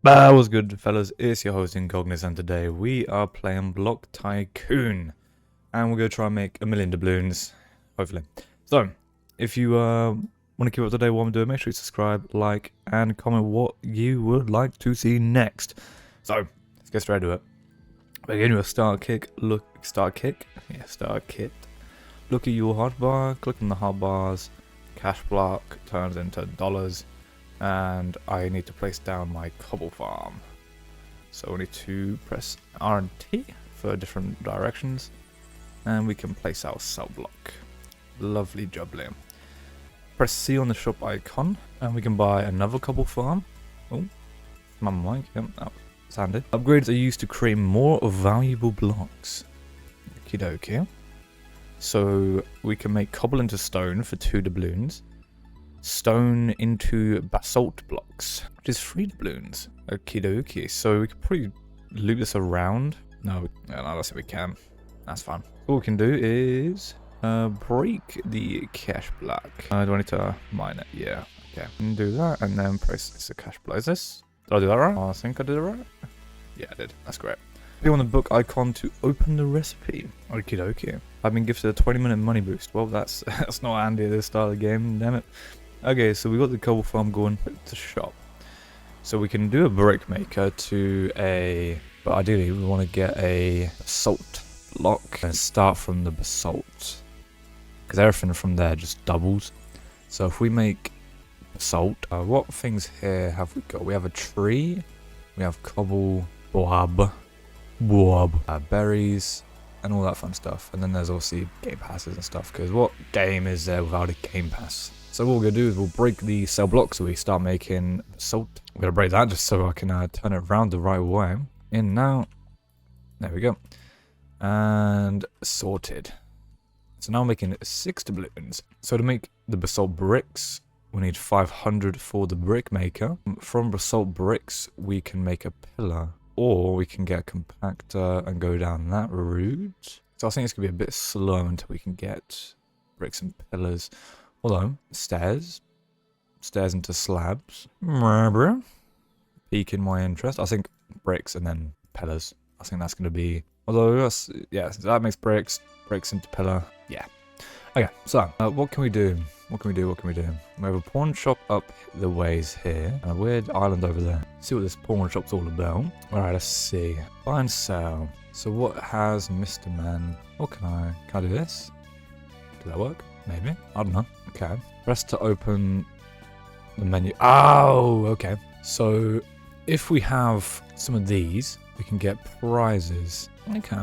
What's good, fellas? It's your host Incognizant, and today we are playing Block Tycoon, and we're gonna try and make 1,000,000 doubloons, hopefully. So, if you want to keep up to date with what I'm doing, make sure you subscribe, like, and comment what you would like to see next. So, let's get straight to it. Begin with start kit. Look at your hotbar. Click on the hotbars. Cash block turns into dollars. And I need to place down my cobble farm. So we need to press R and T for different directions. And we can place our cell block. Lovely jubbly. Press C on the shop icon. And we can buy another cobble farm. Oh, my mic. Yep, that's handy. Upgrades are used to create more valuable blocks. Okie dokie. So we can make cobble into stone for 2 doubloons. Stone into basalt blocks, which is 3 doubloons. Okie dokie. So we could probably loop this around. No, let's see if we can. That's fine. All we can do is break the cash block. Do I need to mine it? Yeah. Okay. And do that and then place the cash block. Is this? Did I do that right? Oh, I think I did it right. Yeah, I did. That's great. Click on the book icon to open the recipe. Okie dokie. I've been gifted a 20-minute money boost. Well, that's not handy at this start of the game. Damn it. Okay, so we got the cobble farm going to shop. So we can do a brick maker to a... But ideally we want to get a basalt block and start from the basalt. Because everything from there just doubles. So if we make basalt... what things here have we got? We have a tree. We have cobble, berries, and all that fun stuff. And then there's obviously game passes and stuff. Because what game is there without a game pass? So what we're going to do is we'll break the cell block so we start making salt. I'm going to break that just so I can turn it around the right way. In now. There we go. And sorted. So now I'm making 6 doubloons. So to make the basalt bricks, we need 500 for the brick maker. From basalt bricks, we can make a pillar. Or we can get a compactor and go down that route. So I think it's going to be a bit slow until we can get bricks and pillars. Although, stairs into slabs, piquing my interest. I think bricks and then pillars. I think that's going to be, although, yeah, so that makes bricks into pillar, yeah. Okay, so, what can we do? We have a pawn shop up the ways here, and a weird island over there. Let's see what this pawn shop's all about. Alright, let's see. Buy and sell. So what has Mr. Man? What can I do this? Does that work? Maybe. I don't know. Okay. Press to open the menu. Oh, okay. So if we have some of these, we can get prizes. Okay.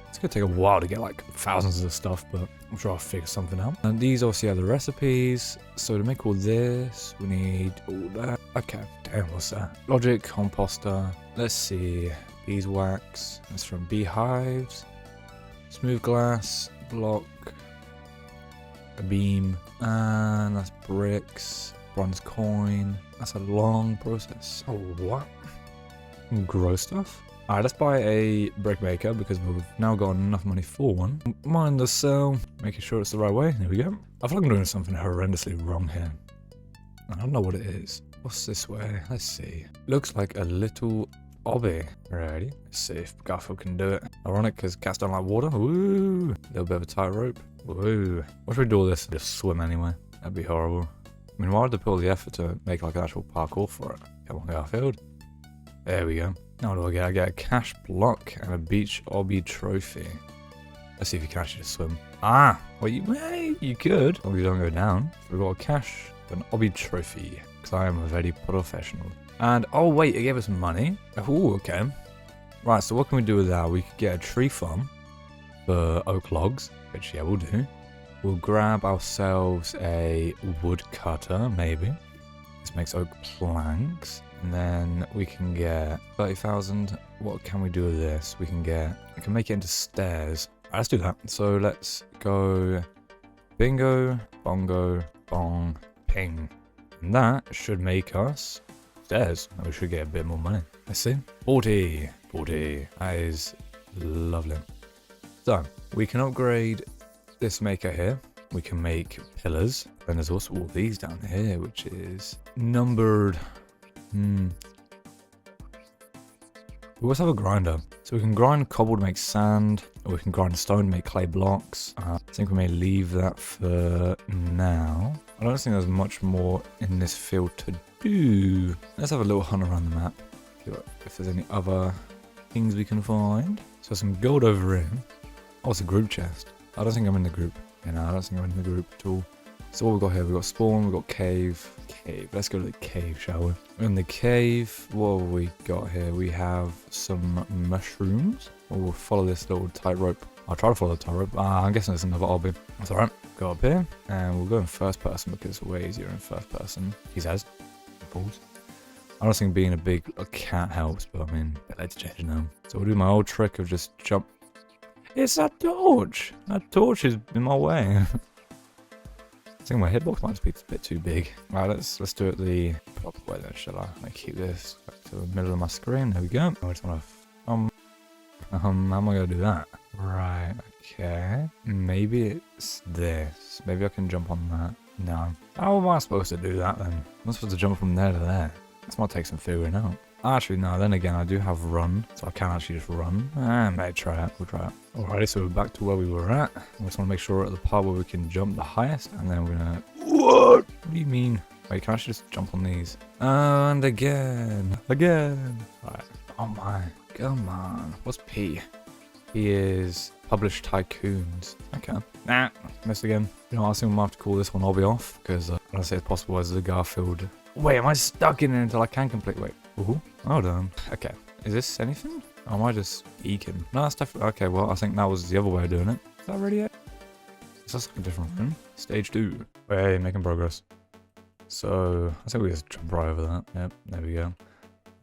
It's going to take a while to get like thousands of stuff, but I'm sure I'll figure something out. And these obviously are the recipes. So to make all this, we need all that. Okay. Damn, what's that? Logic, composter. Let's see. Beeswax. That's from beehives. Smooth glass. Block. A beam, and that's bricks, bronze coin. That's a long process. Oh, what? Grow stuff? Alright, let's buy a brick maker because we've now got enough money for one. Mind the cell, making sure it's the right way. There we go. I feel like I'm doing something horrendously wrong here. I don't know what it is. What's this way? Let's see. Looks like a little obby. Alrighty. Let's see if Garfield can do it. Ironic because cats don't like water. Woo! A little bit of a tightrope. Woo. What should we do all this? Just swim anyway. That'd be horrible. I mean, why would they put all the effort to make like an actual parkour for it? Come on, Garfield. There we go. Now what do I get? I get a cash block and a beach obby trophy. Let's see if you can actually just swim. Ah! Well, you could. As long as you don't go down. So we've got a cash and an obby trophy. Because I am a very professional. And, oh wait, it gave us money. Oh, okay. Right, so what can we do with that? We could get a tree farm for oak logs. Which, yeah, we'll do. We'll grab ourselves a woodcutter, maybe. This makes oak planks. And then we can get 30,000. What can we do with this? We can make it into stairs. Right, let's do that. So let's go bingo, bongo, bong, ping. And that should make us stairs. And we should get a bit more money. Let's see. 40. That is lovely. So, we can upgrade this maker here. We can make pillars. Then there's also all these down here, which is numbered We also have a grinder. So we can grind cobble to make sand, or we can grind stone to make clay blocks. I think we may leave that for now. I don't think there's much more in this field to do. Let's have a little hunt around the map. See if there's any other things we can find. So some gold over here. Oh, it's a group chest. I don't think I'm in the group. Yeah, no, I don't think I'm in the group at all. So what we've got here, we've got spawn, we've got cave. Let's go to the cave, shall we? In the cave, what have we got here? We have some mushrooms. We'll follow this little tightrope. I'll try to follow the tightrope. I'm guessing there's another obby. That's alright. Go up here, and we'll go in first person because it's way easier in first person. He says. Balls. I don't think being a big cat helps, but I mean, let's change now. So we'll do my old trick of just jump. It's that torch! That torch is in my way. I think my hitbox might be a bit too big. Right, let's do it the proper way then, shall I? Keep this back to the middle of my screen. There we go. I just want to how am I gonna do that? Right, okay. Maybe it's this. Maybe I can jump on that. No. How am I supposed to do that then? I'm supposed to jump from there to there. This might take some figuring out. Actually, no, then again, I do have run, so I can actually just run. Maybe try it. We'll try it. Alrighty, so we're back to where we were at. I just want to make sure we're at the part where we can jump the highest, and then we're gonna... What? What do you mean? Wait, can I actually just jump on these? And again. Again. Alright. Oh my. Come on. What's P? P is publish Tycoons. Okay. Nah. Missed again. You know, I think we might have to call this one hobby off, because I don't say it's possible as the Garfield. Wait, am I stuck in it until I can complete? Wait. Ooh. Hold on. Okay. Is this anything? Or am I just eking? No, that's definitely... Okay, well, I think that was the other way of doing it. Is that ready yet? Is that a different room? Stage 2. Wait, making progress. So, I think we just jump right over that. Yep, there we go.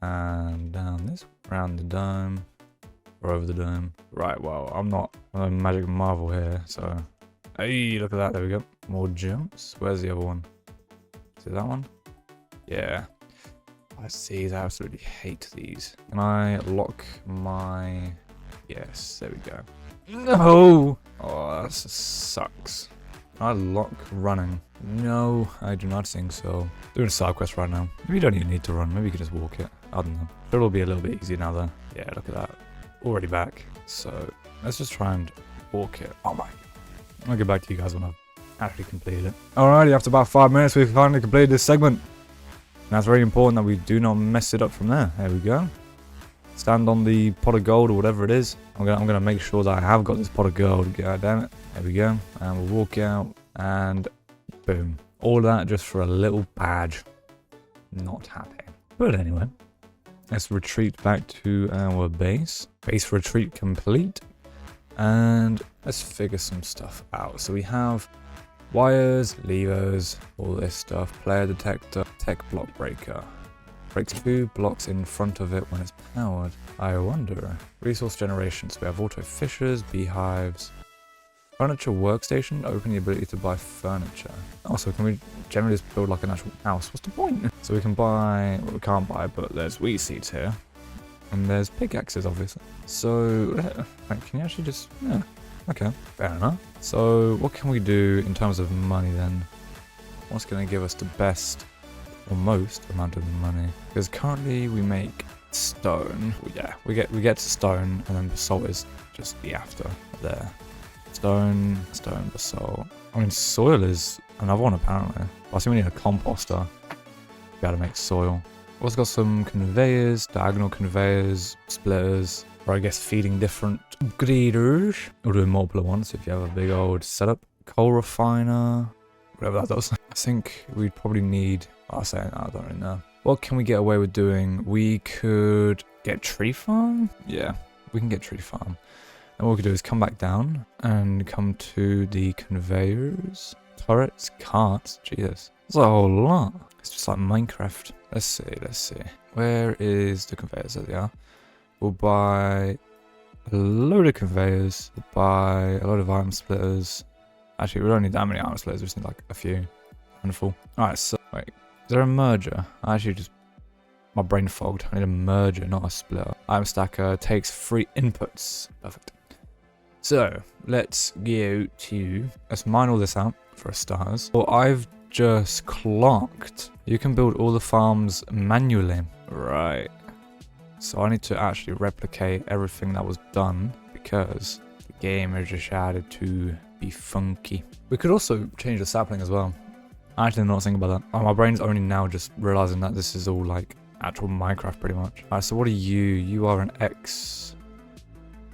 And down this, around the dome, or over the dome. Right, well, I'm not a magic marvel here, so... Hey, look at that. There we go. More jumps. Where's the other one? Is it that one? Yeah. I see. I absolutely hate these. Can I lock my... Yes, there we go. No! Oh, that sucks. Can I lock running? No, I do not think so. Doing a side quest right now. Maybe you don't even need to run. Maybe you can just walk it. I don't know. It'll be a little bit easier now though. Yeah, look at that. Already back. So, let's just try and walk it. Oh my. I'll get back to you guys when I've actually completed it. Alrighty, after about 5 minutes, we've finally completed this segment. Now it's very important that we do not mess it up from there. There we go. Stand on the pot of gold or whatever it is. I'm gonna make sure that I have got this pot of gold. God damn it. There we go. And we'll walk out and boom. All that just for a little badge. Not happy. But anyway, let's retreat back to our base. Base retreat complete. And let's figure some stuff out. So we have wires, levers, all this stuff. Player detector, tech block breaker. Breaks 2 blocks in front of it when it's powered. I wonder. Resource generation. So we have auto fishers, beehives. Furniture workstation. Open the ability to buy furniture. Also, can we generally just build like an actual house? What's the point? So we can buy... Well, we can't buy, but there's wheat seeds here. And there's pickaxes, obviously. So, wait, can you actually just... Yeah. Okay, fair enough. So, what can we do in terms of money then? What's going to give us the best or most amount of money? Because currently we make stone. Yeah, we get to stone, and then basalt is just the after there. Stone, basalt. I mean, soil is another one apparently. I think we need a composter to be able to make soil. We've also got some conveyors, diagonal conveyors, splitters, or I guess feeding different graders. We'll do multiple ones if you have a big old setup. Coal refiner, whatever that does. I think we'd probably need... I don't really know. What can we get away with doing? We could get tree farm? Yeah, we can get tree farm. And what we could do is come back down and come to the conveyors. Turrets, carts, Jesus. That's a whole lot. It's just like Minecraft. Let's see. Where is the conveyors? There they are. We'll buy a load of conveyors. We'll buy a load of iron splitters. Actually, we don't need that many iron splitters. We just need like a few. Handful. Alright, so wait. Is there a merger? I actually just... My brain fogged. I need a merger, not a splitter. Item stacker takes 3 inputs. Perfect. So, let's go to... Let's mine all this out for stars. Well, I've just clocked. You can build all the farms manually. Right. So I need to actually replicate everything that was done because the game has decided to be funky. We could also change the sapling as well. I actually did not think about that. Oh, my brain's only now just realizing that this is all like actual Minecraft pretty much. Alright, so what are you? You are an X.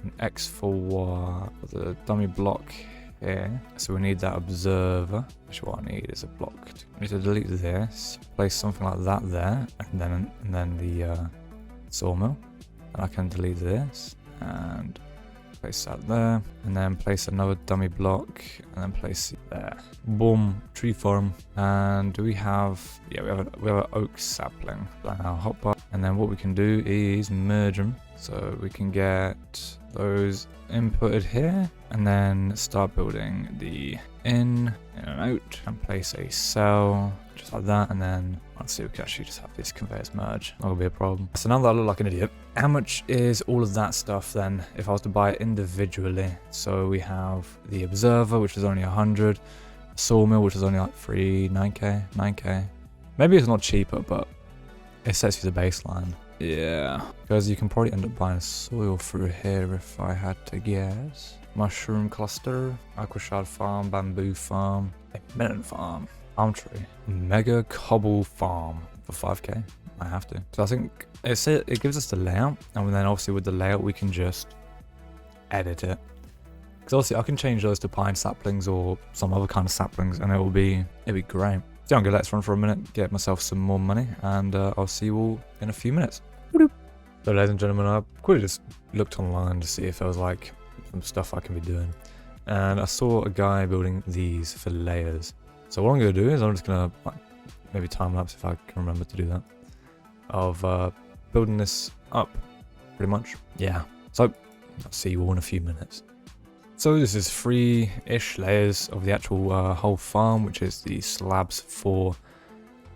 An X for what? The dummy block here. So we need that observer. Actually, what I need is a block. I need to delete this. Place something like that there, and then the sawmill. And I can delete this and place that there, and then place another dummy block, and then place it there. Boom, tree farm. And do we have? Yeah, we have an oak sapling. Now hotbar, and then what we can do is merge them, so we can get those inputted here, and then start building the in and out, and place a cell just like that, and then let's see, we can actually just have these conveyors merge. Not gonna be a problem. So now that I look like an idiot, how much is all of that stuff then if I was to buy it individually? So we have the observer, which is only 100, sawmill, which is only like 9k. Maybe it's not cheaper, but it sets you the baseline. Yeah, because you can probably end up buying soil through here if I had to guess. Mushroom cluster, aquashard farm, bamboo farm, a melon farm, palm tree, mega cobble farm for 5k. I have to. So I think it gives us the layout, and then obviously with the layout we can just edit it. Because obviously I can change those to pine saplings or some other kind of saplings, and it'll be great. So I'm gonna let's run for a minute, get myself some more money, and I'll see you all in a few minutes. So ladies and gentlemen, I quickly just looked online to see if there was like some stuff I can be doing, and I saw a guy building these for layers. So what I'm gonna do is I'm just gonna like, maybe time lapse if I can remember to do that, of building this up pretty much. Yeah, so I'll see you all in a few minutes. So this is 3-ish layers of the actual whole farm, which is the slabs for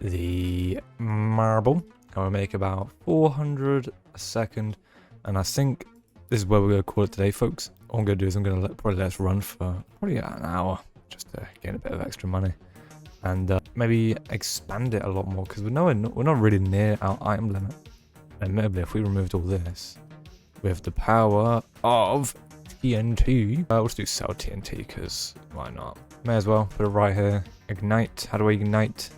the marble. And we'll make about 400 a second, and I think this is where we're going to call it today, folks. What I'm going to do is I'm going to probably let us run for probably an hour, just to gain a bit of extra money, and maybe expand it a lot more, because we're not really near our item limit. And maybe if we removed all this with the power of TNT, we'll just do cell TNT, because why not? May as well put it right here. Ignite. How do I ignite?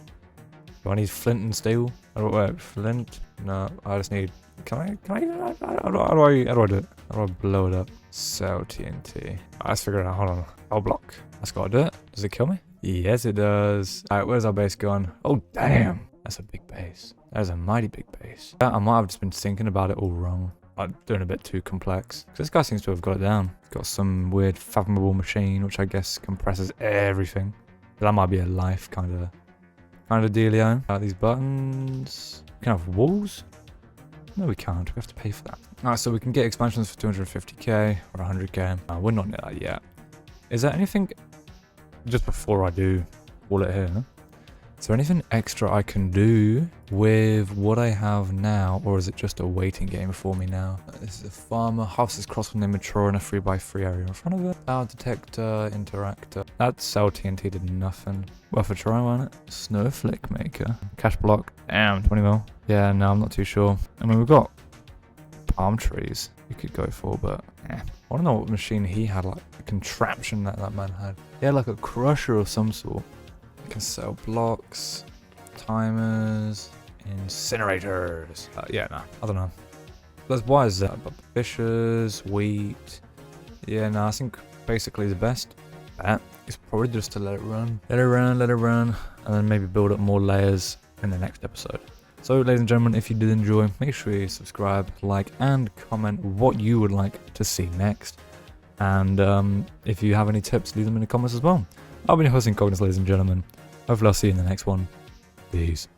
Do I need flint and steel? How do I work? Flint? No, I just need. Can I? How do I do it? How do I blow it up? Cell TNT. Let's figure it out. Hold on. I'll block. That's gotta do it. Does it kill me? Yes, it does. Alright, where's our base going? Oh, damn. That's a big base. That is a mighty big base. I might have just been thinking about it all wrong. I'm doing a bit too complex. This guy seems to have got it down. He's got some weird fathomable machine, which I guess compresses everything. That might be a life kind of dealio. These buttons. We can have walls. No, we can't. We have to pay for that. Alright, so we can get expansions for 250k or 100k. We're not near that yet. Is there anything just before I do wall it here? Is there anything extra I can do with what I have now, or is it just a waiting game for me now? This is a farmer. House is crossed when they're mature in a 3x3 area in front of it. Power detector, interactor. That cell TNT did nothing. Worth a try, wasn't it? Snowflake maker. Cash block. Damn, 20 mil. Yeah, no, I'm not too sure. I mean, we've got palm trees we could go for, but I want to know what machine he had, like a contraption that man had. He had like a crusher of some sort. Can sell blocks, timers, incinerators. Yeah, no, I don't know. Why is that? But fishers, wheat. Yeah, no, I think basically the best bet is probably just to let it run. Let it run, and then maybe build up more layers in the next episode. So, ladies and gentlemen, if you did enjoy, make sure you subscribe, like, and comment what you would like to see next. And if you have any tips, leave them in the comments as well. I've been your host, Tycoons, ladies and gentlemen. Hopefully I'll see you in the next one. Peace.